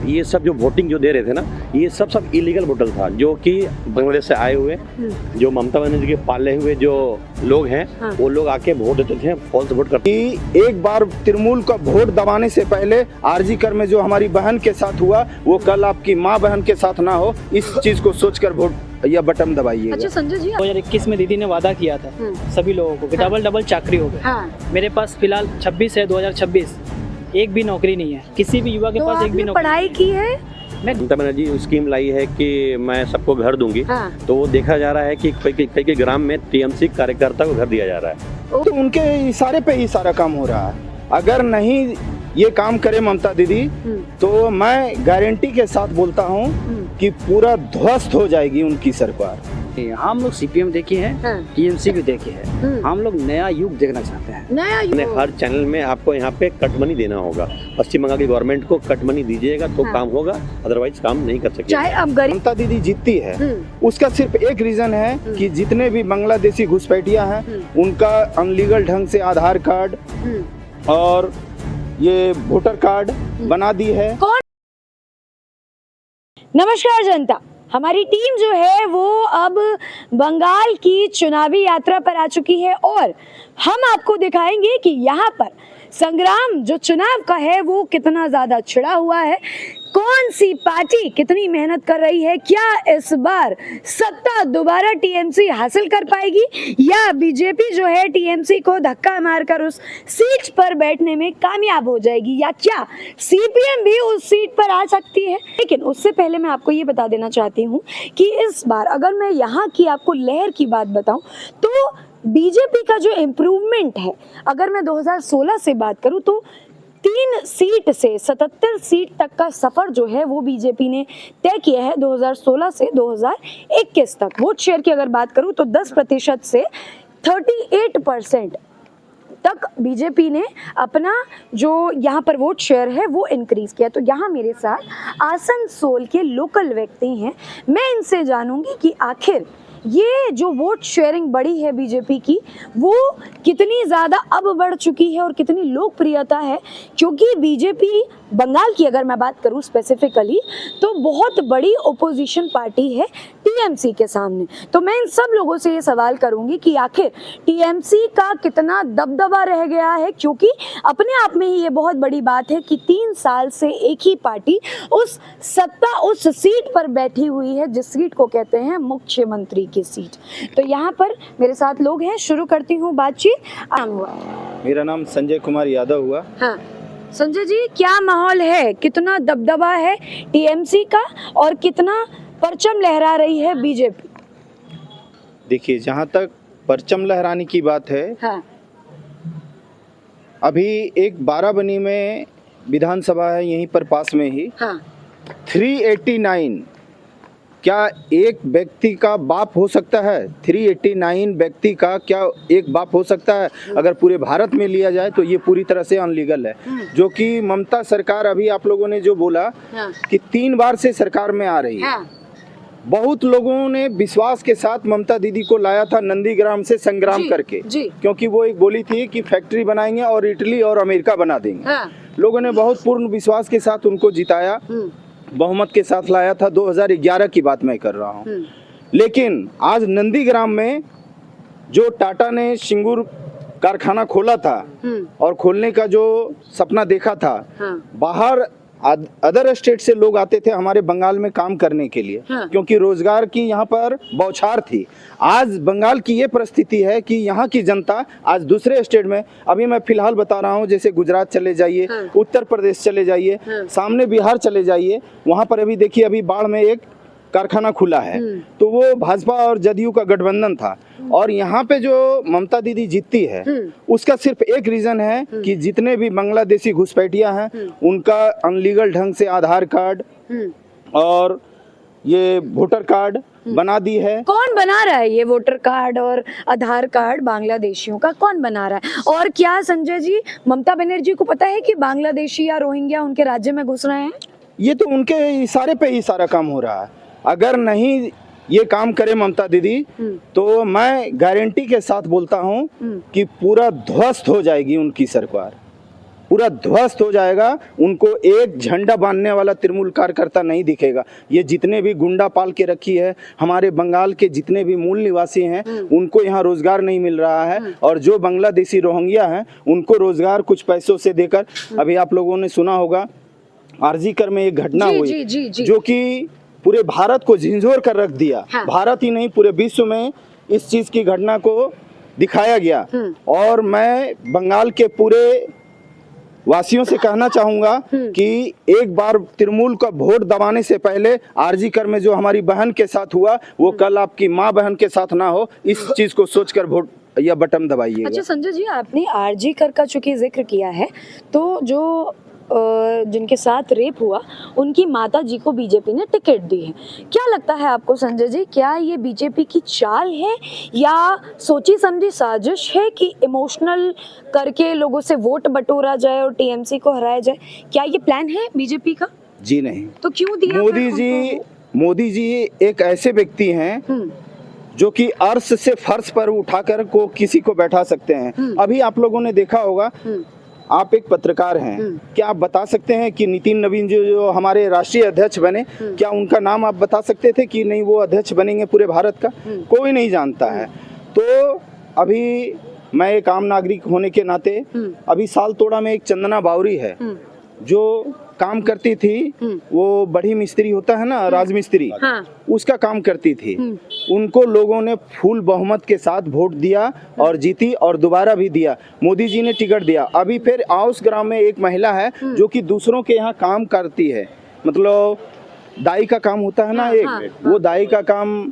ये सब जो वोटिंग जो दे रहे थे ना, ये सब इलीगल वोटर था, जो कि बांग्लादेश से आए हुए जो ममता बनर्जी के पाले हुए जो लोग हैं, वो लोग आके वोट देते थे, फॉल्स वोट करते। एक बार तृणमूल का वोट दबाने से पहले आरजी कर में जो हमारी बहन के साथ हुआ, वो कल आपकी माँ बहन के साथ ना हो, इस चीज को सोचकर वोट या बटन दबाइए। अच्छा संजय जी, 2021 में दीदी ने वादा किया था सभी लोगों को कि डबल चाकरी होगा। मेरे पास फिलहाल 26 है 2026, एक भी नौकरी नहीं है, किसी भी युवा के पास एक भी नौकरी। पढ़ाई की है? ममता बनर्जी स्कीम लाई है कि मैं सबको घर दूंगी, तो वो देखा जा रहा है कि कई ग्राम में टीएमसी कार्यकर्ता को घर दिया जा रहा है। तो उनके इशारे पे ही सारा काम हो रहा है। अगर नहीं ये काम करे ममता दीदी, तो मैं गारंटी के साथ बोलता हूँ कि पूरा ध्वस्त हो जाएगी उनकी सरकार। हम लोग सीपीएम देखे हैं, टीएमसी भी देखे हैं, हम लोग नया युग देखना चाहते हैं। नया युग? हर चैनल में आपको यहाँ पे कट मनी देना होगा। पश्चिम बंगाल की गवर्नमेंट को कट मनी दीजिएगा तो काम होगा, अदरवाइज काम नहीं कर सकते। चाहे अब गरीब ममता दीदी जीतती है, उसका सिर्फ एक रीजन है कि जितने भी बांग्लादेशी घुसपैठिया हैं, उनका अनलीगल ढंग से आधार कार्ड और ये वोटर कार्ड बना दी है। नमस्कार जनता, हमारी टीम जो है वो अब बंगाल की चुनावी यात्रा पर आ चुकी है और हम आपको दिखाएंगे कि यहाँ पर संग्राम जो चुनाव का है वो कितना ज्यादा छिड़ा हुआ है, कौन सी पार्टी कितनी मेहनत कर रही है, क्या इस बार सत्ता दोबारा टीएमसी हासिल कर पाएगी या बीजेपी जो है टीएमसी को धक्का मारकर उस सीट पर बैठने में कामयाब हो जाएगी, या क्या सीपीएम भी उस सीट पर आ सकती है। लेकिन उससे पहले मैं आपको ये बता देना चाहती हूँ कि इस बार अगर मैं यहाँ की आपको लहर की बात बताऊं तो बीजेपी का जो इम्प्रूवमेंट है, अगर मैं 2016 से बात करूं तो 3 सीट से 77 सीट तक का सफर जो है वो बीजेपी ने तय किया है 2016 से 2021 तक। वोट शेयर की अगर बात करूं तो 10% से 38% तक बीजेपी ने अपना जो यहाँ पर वोट शेयर है वो इंक्रीज किया। तो यहाँ मेरे साथ आसनसोल के लोकल व्यक्ति हैं, मैं इनसे जानूंगी कि आखिर ये जो वोट शेयरिंग बढ़ी है बीजेपी की वो कितनी ज़्यादा अब बढ़ चुकी है और कितनी लोकप्रियता है, क्योंकि बीजेपी बंगाल की अगर मैं बात करूं स्पेसिफिकली तो बहुत बड़ी ओपोजिशन पार्टी है टीएमसी के सामने। तो मैं इन सब लोगों से ये सवाल करूंगी कि आखिर टीएमसी का कितना दबदबा रह गया है, क्योंकि अपने आप में ही ये बहुत बड़ी बात है कि 3 साल से एक ही पार्टी उस सीट पर बैठी हुई है जिस सीट को कहते हैं मुख्यमंत्री की सीट। तो यहाँ पर मेरे साथ लोग हैं, शुरू करती हूँ बातचीत। मेरा नाम संजय कुमार यादव हुआ। हाँ संजय जी, क्या माहौल है, कितना दबदबा है टीएमसी का और कितना परचम लहरा रही है बीजेपी? देखिए, जहाँ तक परचम लहराने की बात है, हाँ। अभी एक बाराबनी में विधानसभा है यहीं पर पास में ही, हाँ। 389 क्या एक व्यक्ति का बाप हो सकता है? 389 व्यक्ति का क्या एक बाप हो सकता है? अगर पूरे भारत में लिया जाए तो ये पूरी तरह से अनलीगल है, जो कि ममता सरकार अभी आप लोगों ने जो बोला कि 3 बार से सरकार में आ रही है। बहुत लोगों ने विश्वास के साथ ममता दीदी को लाया था नंदीग्राम से संग्राम करके, क्योंकि वो एक बोली थी कि फैक्ट्री बनाएंगे और इटली और अमेरिका बना देंगे। लोगों ने बहुत पूर्ण विश्वास के साथ उनको जिताया, बहुमत के साथ लाया था। 2011 की बात मैं कर रहा हूँ। लेकिन आज नंदीग्राम में जो टाटा ने सिंगूर कारखाना खोला था और खोलने का जो सपना देखा था, बाहर अदर स्टेट से लोग आते थे हमारे बंगाल में काम करने के लिए, क्योंकि रोजगार की यहाँ पर बौछार थी। आज बंगाल की ये परिस्थिति है कि यहाँ की जनता आज दूसरे स्टेट में, अभी मैं फिलहाल बता रहा हूँ, जैसे गुजरात चले जाइए, उत्तर प्रदेश चले जाइए, सामने बिहार चले जाइए, वहाँ पर अभी देखिए अभी बाढ़ में एक कारखाना खुला है, तो वो भाजपा और जदयू का गठबंधन था। और यहाँ पे जो ममता दीदी जीतती है उसका सिर्फ एक रीजन है कि जितने भी बांग्लादेशी घुसपैठिया हैं, उनका अनलीगल ढंग से आधार कार्ड और ये वोटर कार्ड बना दी है। कौन बना रहा है ये वोटर कार्ड और आधार कार्ड? बांग्लादेशियों का कौन बना रहा है? और क्या संजय जी, ममता बनर्जी को पता है कि बांग्लादेशी या रोहिंग्या उनके राज्य में घुस रहे हैं? ये तो उनके इशारे पे ही सारा काम हो रहा है। अगर नहीं ये काम करे ममता दीदी, तो मैं गारंटी के साथ बोलता हूँ कि पूरा ध्वस्त हो जाएगी उनकी सरकार। पूरा ध्वस्त हो जाएगा। उनको एक झंडा बांधने वाला तृणमूल कार्यकर्ता नहीं दिखेगा। ये जितने भी गुंडा पाल के रखी है, हमारे बंगाल के जितने भी मूल निवासी हैं, उनको यहाँ रोजगार नहीं मिल रहा है, और जो बांग्लादेशी रोहिंग्या हैं उनको रोजगार कुछ पैसों से देकर, अभी आप लोगों ने सुना होगा आरजीकर में एक घटना हुई जो कि पूरे भारत को झिंझोर कर रख दिया। हाँ। भारत ही नहीं, पूरे विश्व में इस चीज की घटना को दिखाया गया। और मैं बंगाल के पूरे वासियों से कहना चाहूंगा कि एक बार तृणमूल का वोट दबाने से पहले आरजीकर में जो हमारी बहन के साथ हुआ, वो कल आपकी माँ बहन के साथ ना हो, इस चीज को सोचकर वोट या बटन दबाइए। अच्छा संजय जी, आपने आरजीकर का चूंकि जिक्र किया है, तो जो जिनके साथ रेप हुआ उनकी माता जी को बीजेपी ने टिकट दी है। क्या लगता है आपको संजय जी, क्या ये बीजेपी की चाल है या सोची समझी साजिश है कि इमोशनल करके लोगों से वोट बटोरा जाए और टीएमसी को हराया जाए? क्या ये प्लान है बीजेपी का? जी नहीं। तो क्यों दिया? मोदी जी एक ऐसे व्यक्ति हैं जो कि अर्श से फर्श पर उठाकर को किसी को बैठा सकते हैं। अभी आप लोगों ने देखा होगा, आप एक पत्रकार हैं, क्या आप बता सकते हैं कि नितिन नवीन जो हमारे राष्ट्रीय अध्यक्ष बने, क्या उनका नाम आप बता सकते थे कि नहीं वो अध्यक्ष बनेंगे पूरे भारत का? कोई नहीं जानता है। तो अभी मैं एक आम नागरिक होने के नाते, अभी सालतोड़ा में एक चंदना बावरी है जो काम करती थी, वो बड़ी मिस्त्री होता है ना, राजमिस्त्री, हाँ। उसका काम करती थी। उनको लोगों ने फुल बहुमत के साथ वोट दिया और जीती, और दोबारा भी दिया। मोदी जी ने टिकट दिया। अभी फिर आउस ग्राम में एक महिला है जो कि दूसरों के यहाँ काम करती है, मतलब दाई का काम होता है ना, हाँ, एक हाँ, वो दाई का काम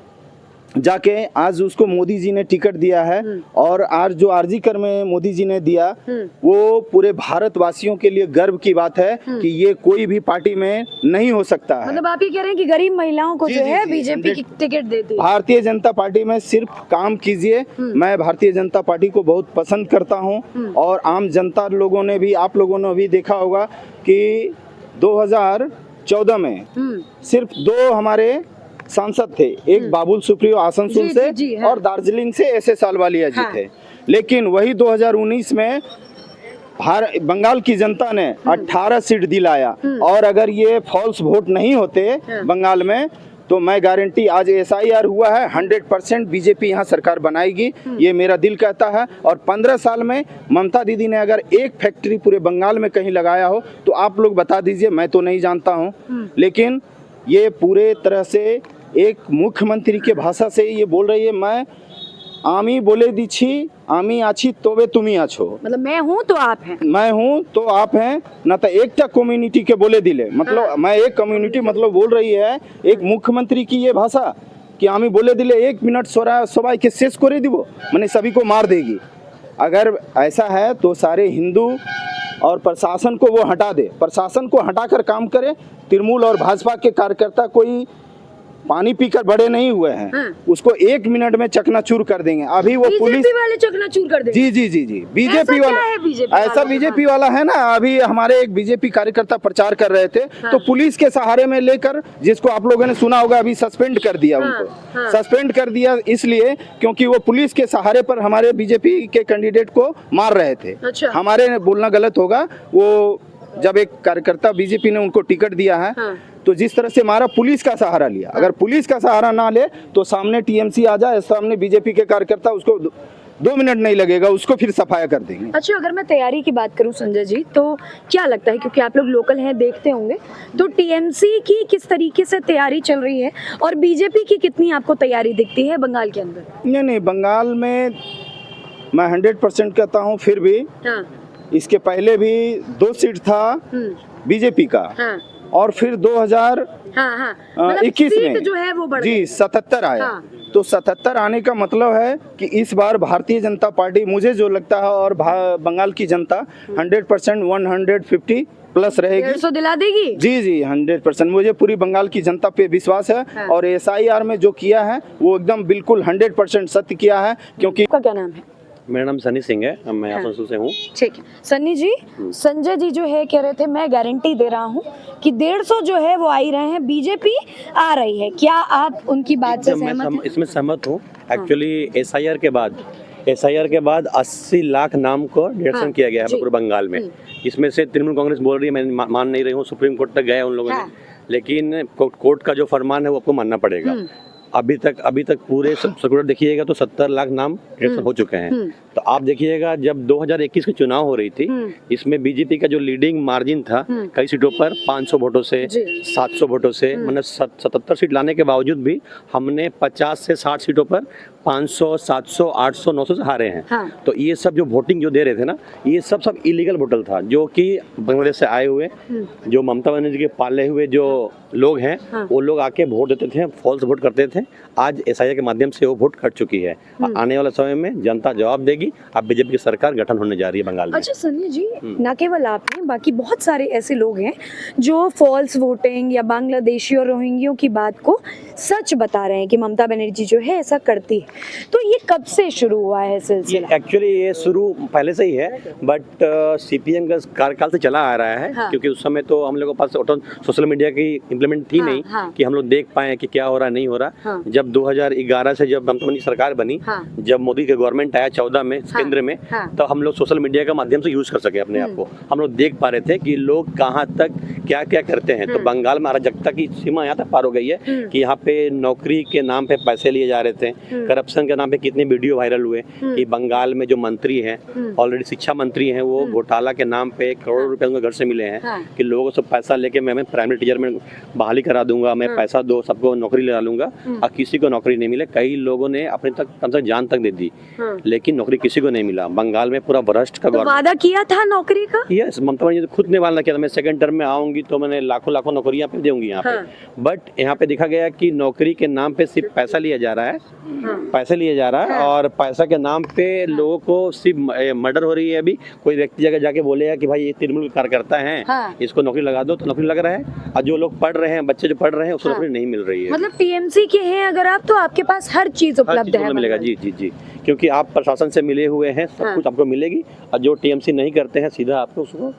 जाके आज उसको मोदी जी ने टिकट दिया है। और आज जो आरजीकर में मोदी जी ने दिया, वो पूरे भारतवासियों के लिए गर्व की बात है कि ये कोई भी पार्टी में नहीं हो सकता है। मतलब आप ये कह रहे हैं कि गरीब महिलाओं को जो है बीजेपी की टिकट देती है। भारतीय जनता पार्टी में सिर्फ काम कीजिए। मैं भारतीय जनता पार्टी को बहुत पसंद करता हूं, और आम जनता लोगों ने भी, आप लोगों ने भी देखा होगा कि 2014 में सिर्फ 2 हमारे सांसद थे, एक बाबुल सुप्रियो आसनसोल से और दार्जिलिंग से एस अहलुवालिया जी थे। लेकिन वही 2019 में बंगाल की जनता ने 18 सीट दिलाया। और अगर ये फॉल्स वोट नहीं होते बंगाल में, तो मैं गारंटी, आज SIR हुआ है, 100% बीजेपी यहाँ सरकार बनाएगी, ये मेरा दिल कहता है। और 15 साल में ममता दीदी ने अगर एक फैक्ट्री पूरे बंगाल में कहीं लगाया हो तो आप लोग बता दीजिए, मैं तो नहीं जानता हूँ। लेकिन ये पूरे तरह से एक मुख्यमंत्री के भाषा से ये बोल रही है, मैं आमी बोले दीछी, आमी आछी तोबे तुमी आछो, मतलब मैं हूँ तो आप हैं, मैं हूँ तो आप हैं ना। तो एक कम्युनिटी के बोले दिले, मतलब मैं एक कम्युनिटी, मतलब बोल रही है एक मुख्यमंत्री की ये भाषा कि आमी बोले दिले 1 मिनट सबाई के शेष करे दिवो, मैंने सभी को मार देगी। अगर ऐसा है तो सारे हिंदू और प्रशासन को वो हटा दे, प्रशासन को हटाकर काम करे। तृणमूल और भाजपा के कार्यकर्ता कोई पानी पीकर बड़े नहीं हुए हैं, हाँ। उसको 1 मिनट में चकनाचूर कर देंगे। अभी वो पुलिस वाले चकनाचूर कर देंगे। जी बीजेपी वाला, ऐसा बीजेपी वाला है ना। अभी हमारे एक बीजेपी कार्यकर्ता प्रचार कर रहे थे, हाँ। तो पुलिस के सहारे में लेकर, जिसको आप लोगों ने सुना होगा, अभी सस्पेंड कर दिया, हाँ, उनको हाँ। सस्पेंड कर दिया इसलिए क्योंकि वो पुलिस के सहारे पर हमारे बीजेपी के कैंडिडेट को मार रहे थे। अच्छा। हमारे बोलना गलत होगा, वो जब एक कार्यकर्ता बीजेपी ने उनको टिकट दिया है, हाँ। तो जिस तरह से हमारा पुलिस का सहारा लिया, अगर पुलिस का सहारा ना ले तो सामने टीएमसी आ जाए, सामने बीजेपी के कार्यकर्ता, उसको 2 मिनट नहीं लगेगा, उसको फिर सफाया कर देंगे। अच्छा, अगर मैं तैयारी की बात करूं संजय जी, तो क्या लगता है, क्योंकि आप लोग लोकल हैं, देखते होंगे, तो टीएमसी की किस तरीके से तैयारी चल रही है और बीजेपी की कितनी आपको तैयारी दिखती है बंगाल के अंदर? नहीं, बंगाल में मैं 100% कहता हूँ, फिर भी हाँ। इसके पहले भी 2 सीट था बीजेपी का, हाँ। और फिर 2021 में जो है वो बढ़ जी 77 आया, हाँ। तो 77 आने का मतलब है कि इस बार भारतीय जनता पार्टी, मुझे जो लगता है, और बंगाल की जनता 100% 150 प्लस रहेगी, 150 दिला देगी। जी 100%, मुझे पूरी बंगाल की जनता पे विश्वास है, हाँ। और SIR में जो किया है वो एकदम बिल्कुल 100% सत्य किया है। क्योंकि आपका क्या नाम है? मेरा नाम सनी सिंह है, मैं आसनसोल से हूँ। ठीक है सन्नी जी, संजय जी जो है कह रहे थे, मैं गारंटी दे रहा हूँ कि 150 जो है वो आ ही रहे हैं, बीजेपी आ रही है। क्या आप उनकी बात से सहमत हैं? इसमें सहमत हूँ। एक्चुअली SIR के बाद एसआईआर के बाद 80 लाख नाम को डिडक्शन किया गया है पूरे बंगाल में। इसमें से तृणमूल कांग्रेस बोल रही है, मैं मान नहीं रही हूँ, सुप्रीम कोर्ट तक गए उन लोगों ने, लेकिन कोर्ट का जो फरमान है वो आपको मानना पड़ेगा। अभी तक पूरे सर्कुलर देखिएगा तो 70 लाख नाम डिडक्शन हो चुके हैं। तो आप देखिएगा जब 2021 की चुनाव हो रही थी, इसमें बीजेपी का जो लीडिंग मार्जिन था कई सीटों पर 500 वोटों से, 700 वोटों से, मतलब 77 सीट लाने के बावजूद भी हमने 50 से 60 सीटों पर 500, 700, 800, 900 से हारे हैं। तो ये सब जो वोटिंग जो दे रहे थे ना, ये सब इलीगल वोटर था, जो कि बांग्लादेश से आए हुए जो ममता बनर्जी के पाले हुए जो लोग हैं, वो लोग आके वोट देते थे, फॉल्स वोट करते थे। आज एसआईआर के माध्यम से वो वोट कट चुकी है। आने वाले समय में जनता जवाब देगी। अब बीजेपी की सरकार गठन होने जा रही है बंगाल में। अच्छा सन्नी जी, न केवल आपने, बाकी बहुत सारे ऐसे लोग हैं जो फॉल्स वोटिंग या बांग्लादेशी और रोहिंग्यों की बात को सच बता रहे हैं कि ममता बनर्जी जो है ऐसा करती है। तो ये कब से शुरू हुआ है सिलसिला? एक्चुअली ये शुरू पहले से ही है, बट सीपीएम का कार्यकाल से चला आ रहा है। क्योंकि उस समय तो हम लोगों के पास सोशल मीडिया की इम्प्लीमेंट थी नहीं कि हम लोग देख पाए कि क्या हो रहा नहीं हो रहा। जब 2011 से जब ममता बनर्जी सरकार बनी, जब मोदी के गवर्नमेंट आया 14 में केंद्र में, तो हम लोग सोशल मीडिया के माध्यम से यूज कर सके अपने आप को। हम लोग देख पा रहे थे कि लोग कहाँ तक क्या क्या करते हैं। तो बंगाल में अराजकता की सीमा यहाँ तक पार हो गई है कि यहाँ पे नौकरी के नाम पे पैसे लिए जा रहे थे, करप्शन के नाम पे कितने वीडियो वायरल हुए कि बंगाल में जो मंत्री हैं, ऑलरेडी शिक्षा मंत्री हैं, वो घोटाला के नाम पे करोड़ों रुपए उनके घर से मिले हैं कि लोगों से पैसा लेके मैं प्राइमरी टीचर में बहाली करा दूंगा, मैं पैसा दो सबको नौकरी ले डालूंगा, और किसी को नौकरी नहीं मिले। कई लोगों ने अपने तक कम से कम जान तक दे दी, लेकिन नौकरी किसी को नहीं मिला। बंगाल में पूरा भ्रष्ट का वादा किया था नौकरी का। यस, ममता बनर्जी तो खुद ने वादा किया था, मैं सेकंड टर्म में आऊंगी तो मैंने लाखों नौकरियां पे दूंगी यहाँ पे। बट यहाँ पे देखा गया कि नौकरी के नाम पे सिर्फ पैसा लिया जा रहा है, पैसे लिए जा रहा है, और पैसा के नाम पे लोगों को सिर्फ मर्डर हो रही है। अभी कोई व्यक्ति जगह जाके बोलेगा कि भाई ये तृणमूल कार्यकर्ता है, इसको नौकरी लगा दो, तो नौकरी लग रहा है। और जो लोग पढ़ रहे हैं, बच्चे जो पढ़ रहे हैं, उसको नौकरी नहीं मिल रही है। मतलब टीएमसी के हैं अगर आप, तो आपके पास हर चीज उपलब्ध है, मिलेगा। जी जी जी, क्योंकि आप प्रशासन से मिले हुए हैं, सब कुछ आपको मिलेगी। और जो टीएमसी नहीं करते हैं, सीधा आपको उसको।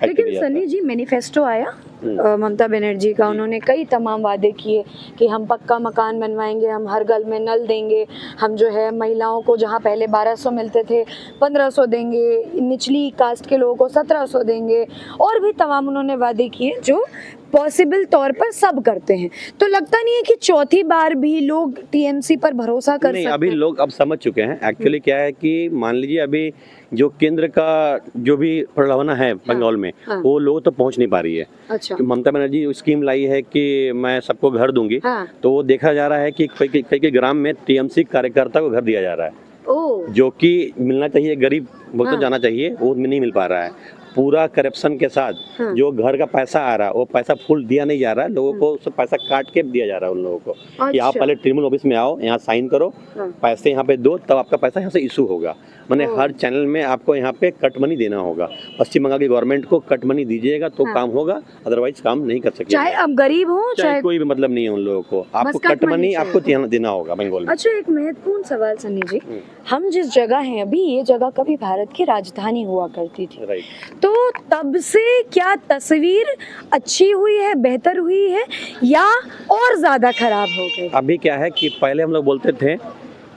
लेकिन सन्नी जी, मैनिफेस्टो आया ममता बनर्जी का, उन्होंने कई तमाम वादे किए कि हम पक्का मकान बनवाएंगे, हम हर घर में नल देंगे, हम जो है महिलाओं को जहां पहले 1200 मिलते थे 1500 देंगे, निचली कास्ट के लोगों को 1700 देंगे, और भी तमाम उन्होंने वादे किए जो पॉसिबल तौर पर सब करते हैं। तो लगता नहीं है कि चौथी बार भी लोग टीएमसी पर भरोसा कर सकते हैं? अभी लोग अब समझ चुके हैं। एक्चुअली क्या है कि मान लीजिए अभी जो केंद्र का जो भी प्रलावना है बंगाल में, वो लोग तो पहुंच नहीं पा रही है। अच्छा। ममता बनर्जी स्कीम लाई है कि मैं सबको घर दूंगी, तो वो देखा जा रहा है कि कई ग्राम में टीएमसी कार्यकर्ता को घर दिया जा रहा है, जो कि मिलना चाहिए, गरीब भुगतान जाना चाहिए, वो नहीं मिल पा रहा है। पूरा करप्शन के साथ जो घर का पैसा आ रहा है, वो पैसा फुल दिया नहीं जा रहा है, लोगों को सब पैसा काट के दिया जा रहा है उन लोगों को कि आप पहले तृणमूल ऑफिस में आओ, यहाँ साइन करो, पैसे यहाँ पे दो, तब आपका पैसा यहाँ से इशू होगा। मैंने हर चैनल में आपको यहाँ पे कट मनी देना होगा। पश्चिम बंगाल की गवर्नमेंट को कट मनी दीजिएगा तो काम होगा, अदरवाइज काम नहीं कर सकते। चाहे आप गरीब हो, चाहे कोई भी मतलब नहीं है उन लोगों को, आपको कट मनी आपको देना होगा बंगाल में। अच्छा, एक महत्वपूर्ण सवाल सन्नी जी, हम जिस जगह हैं अभी, ये जगह कभी भारत की राजधानी हुआ करती थी, तो तब से क्या तस्वीर अच्छी हुई है, बेहतर हुई है, या और ज्यादा खराब हो गई? अभी क्या है कि पहले हम लोग बोलते थे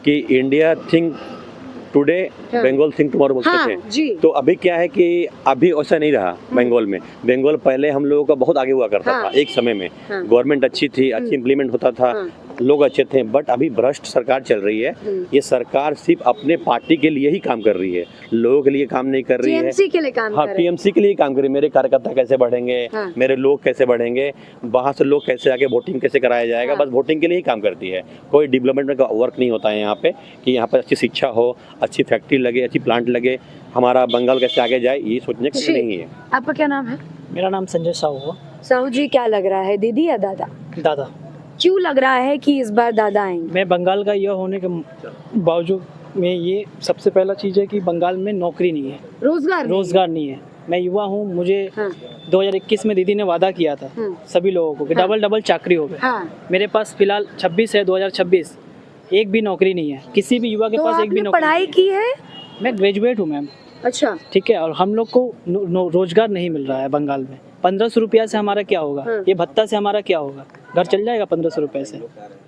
कि India think today, Bengal think tomorrow बोलते थे। तो अभी क्या है कि अभी ऐसा नहीं रहा बंगाल में। बंगाल पहले हम लोगों का बहुत आगे हुआ करता था, एक समय में गवर्नमेंट अच्छी थी, अच्छी इम्प्लीमेंट होता था, लोग अच्छे थे। बट अभी भ्रष्ट सरकार चल रही है। ये सरकार सिर्फ अपने पार्टी के लिए ही काम कर रही है, लोगों के लिए काम नहीं कर रही है। टीएमसी के लिए काम कर रही है। टीएमसी के लिए काम कर रही है। मेरे कार्यकर्ता कैसे बढ़ेंगे, मेरे लोग कैसे बढ़ेंगे, बाहर से लोग कैसे आके वोटिंग कैसे कराया जाएगा, बस वोटिंग के लिए ही काम करती है। कोई डेवलपमेंट का वर्क नहीं होता है यहाँ पे कि यहाँ पे अच्छी शिक्षा हो, अच्छी फैक्ट्री लगे, अच्छी प्लांट लगे, हमारा बंगाल कैसे आगे जाए, ये सोचने के नहीं है। आपका क्या नाम है? मेरा नाम संजय साहू है। साहू जी, क्या लग रहा है, दीदी या दादा? दादा। क्यों लग रहा है कि इस बार दादा आएंगे? मैं बंगाल का यह होने के बावजूद में ये सबसे पहला चीज़ है कि बंगाल में नौकरी नहीं है, रोजगार नहीं है। मैं युवा हूँ, मुझे 2021 में दीदी ने वादा किया था सभी लोगों को कि डबल चाकरी होगा। मेरे पास फिलहाल 26 है 2026, एक भी नौकरी नहीं है, किसी भी युवा के पास एक भी नौकरी। पढ़ाई की है? मैं ग्रेजुएट हूँ मैम। अच्छा, ठीक है। और हम लोग को रोजगार नहीं मिल रहा है बंगाल में। 1500 रुपया से हमारा क्या होगा, ये भत्ता से हमारा क्या होगा? घर चल जाएगा 1500 रुपए से।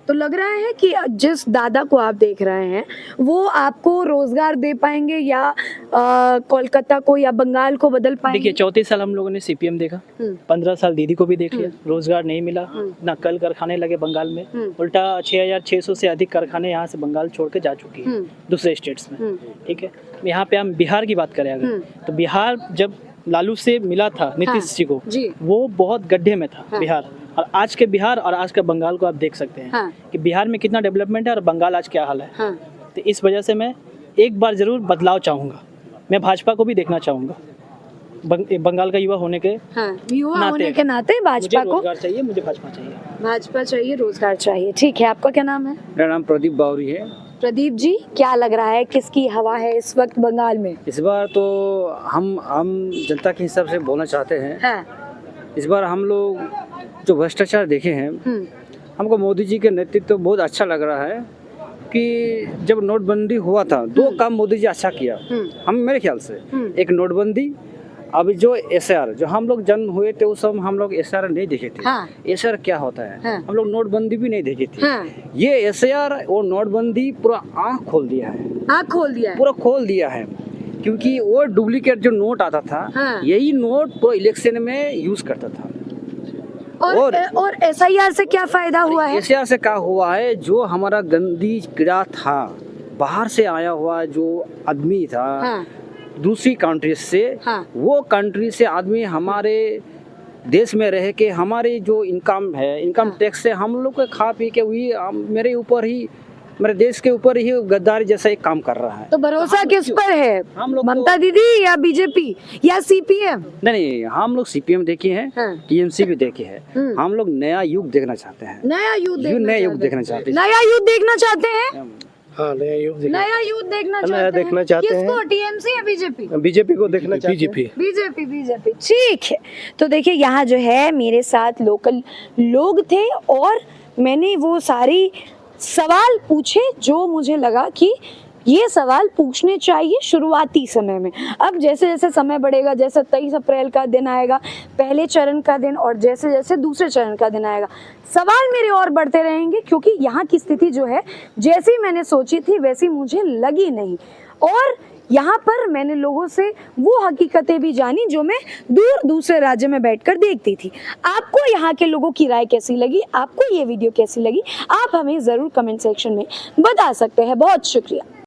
तो लग रहा है कि जिस दादा को आप देख रहे हैं वो आपको रोजगार दे पाएंगे या कोलकाता को या बंगाल को बदल पाएंगे? देखिए 34 साल हम लोगों ने सीपीएम देखा, 15 साल दीदी को भी देख लिया, रोजगार नहीं मिला, ना कल कारखाने लगे बंगाल में, उल्टा 6600 से अधिक कारखाने यहाँ से बंगाल छोड़ के जा चुकी है दूसरे स्टेट्स में। ठीक है, यहाँ पे हम बिहार की बात करें अगर, तो बिहार जब लालू से मिला था नीतीश जी को, वो बहुत गड्ढे में था बिहार, और आज के बिहार और आज के बंगाल को आप देख सकते हैं कि बिहार में कितना डेवलपमेंट है और बंगाल आज क्या हाल है। तो इस वजह से मैं एक बार जरूर बदलाव चाहूँगा, मैं भाजपा को भी देखना चाहूँगा बंगाल का युवा होने के युवा होने के नाते भाजपा को रोजगार चाहिए, मुझे भाजपा चाहिए, भाजपा चाहिए, रोजगार चाहिए। ठीक है, आपका क्या नाम है? मेरा नाम प्रदीप बावरी है। प्रदीप जी, क्या लग रहा है किसकी हवा है इस वक्त बंगाल में? इस बार तो हम जनता के हिसाब से बोलना चाहते हैं। इस बार हम लोग जो भ्रष्टाचार देखे हैं, हमको मोदी जी के नेतृत्व तो बहुत अच्छा लग रहा है कि जब नोटबंदी हुआ था 2 काम मोदी जी अच्छा किया हम मेरे ख्याल से। एक नोटबंदी, अभी जो एसआर, जो हम लोग जन्म हुए थे उस समय हम लोग एसआर नहीं देखे थे। एसआर क्या होता है, हम लोग नोटबंदी भी नहीं देखे थे। ये एसआर और नोटबंदी पूरा आँख खोल दिया है, पूरा खोल दिया है, क्योंकि वो डुप्लीकेट जो नोट आता था यही नोट पूरा इलेक्शन में यूज करता था। और एसआईआर से क्या फायदा हुआ है? एसआईआर से क्या हुआ है, जो हमारा गंदी कीड़ा था, बाहर से आया हुआ जो आदमी था दूसरी कंट्री से, वो कंट्री से आदमी हमारे देश में रह के हमारे जो इनकम है, इनकम टैक्स से हम लोग को खा पी के वही मेरे ऊपर ही, मेरे देश के ऊपर ही गद्दारी जैसा एक काम कर रहा है। तो भरोसा किस पर है, हम लोग ममता दीदी या बीजेपी या सीपीएम? नहीं, हम लोग सीपीएम देखे हैं, टीएमसी भी देखे हैं। हम लोग नया युग देखना चाहते हैं, नया युग देखना चाहते हैं। नया युग देखना चाहते हैं। हाँ, नया युग देखना चाहते हैं। किसको, टीएमसी या बीजेपी? बीजेपी को देखना चाहते हैं। बीजेपी। ठीक है, तो देखिए यहाँ जो है मेरे साथ लोकल लोग थे और मैंने वो सारी सवाल पूछे जो मुझे लगा कि ये सवाल पूछने चाहिए शुरुआती समय में। अब जैसे जैसे समय बढ़ेगा, जैसे 23 अप्रैल का दिन आएगा, पहले चरण का दिन, और जैसे जैसे दूसरे चरण का दिन आएगा, सवाल मेरे और बढ़ते रहेंगे, क्योंकि यहाँ की स्थिति जो है जैसी मैंने सोची थी वैसी मुझे लगी नहीं। और यहाँ पर मैंने लोगों से वो हकीकतें भी जानी जो मैं दूसरे राज्य में बैठकर देखती थी। आपको यहाँ के लोगों की राय कैसी लगी, आपको ये वीडियो कैसी लगी, आप हमें ज़रूर कमेंट सेक्शन में बता सकते हैं। बहुत शुक्रिया।